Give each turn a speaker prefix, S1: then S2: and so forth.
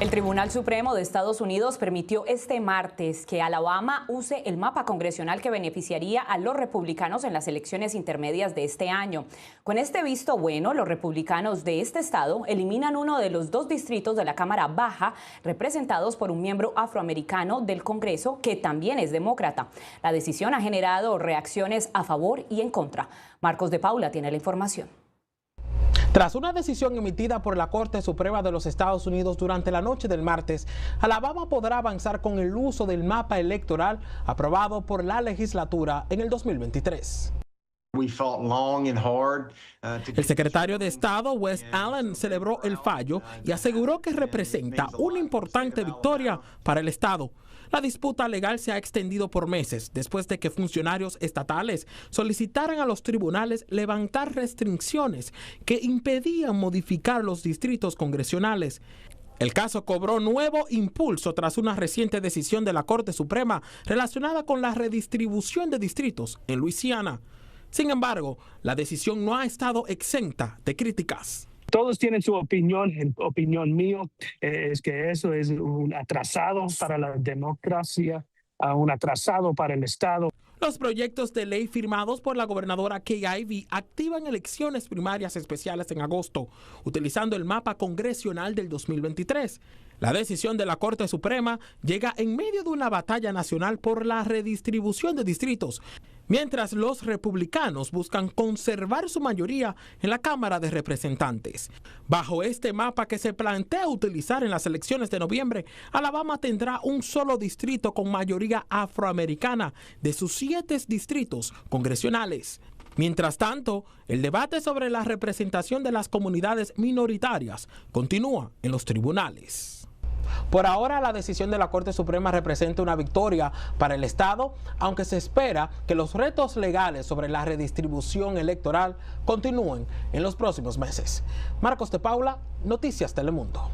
S1: El Tribunal Supremo de Estados Unidos permitió este martes que Alabama use el mapa congresional que beneficiaría a los republicanos en las elecciones intermedias de este año. Con este visto bueno, los republicanos de este estado eliminan uno de los 2 distritos de la Cámara Baja representados por un miembro afroamericano del Congreso que también es demócrata. La decisión ha generado reacciones a favor y en contra. Marcos de Paula tiene la información.
S2: Tras una decisión emitida por la Corte Suprema de los Estados Unidos durante la noche del martes, Alabama podrá avanzar con el uso del mapa electoral aprobado por la legislatura en el 2023. El secretario de Estado, Wes Allen, celebró el fallo y aseguró que representa una importante victoria para el Estado. La disputa legal se ha extendido por meses después de que funcionarios estatales solicitaran a los tribunales levantar restricciones que impedían modificar los distritos congresionales. El caso cobró nuevo impulso tras una reciente decisión de la Corte Suprema relacionada con la redistribución de distritos en Luisiana. Sin embargo, la decisión no ha estado exenta de críticas.
S3: Todos tienen su opinión. En opinión mío es que eso es un atrasado para la democracia, un atrasado para el Estado.
S2: Los proyectos de ley firmados por la gobernadora Kay Ivey activan elecciones primarias especiales en agosto, utilizando el mapa congresional del 2023. La decisión de la Corte Suprema llega en medio de una batalla nacional por la redistribución de distritos, mientras los republicanos buscan conservar su mayoría en la Cámara de Representantes. Bajo este mapa que se plantea utilizar en las elecciones de noviembre, Alabama tendrá un solo distrito con mayoría afroamericana de sus 7 distritos congresionales. Mientras tanto, el debate sobre la representación de las comunidades minoritarias continúa en los tribunales. Por ahora, la decisión de la Corte Suprema representa una victoria para el Estado, aunque se espera que los retos legales sobre la redistribución electoral continúen en los próximos meses. Marcos de Paula, Noticias Telemundo.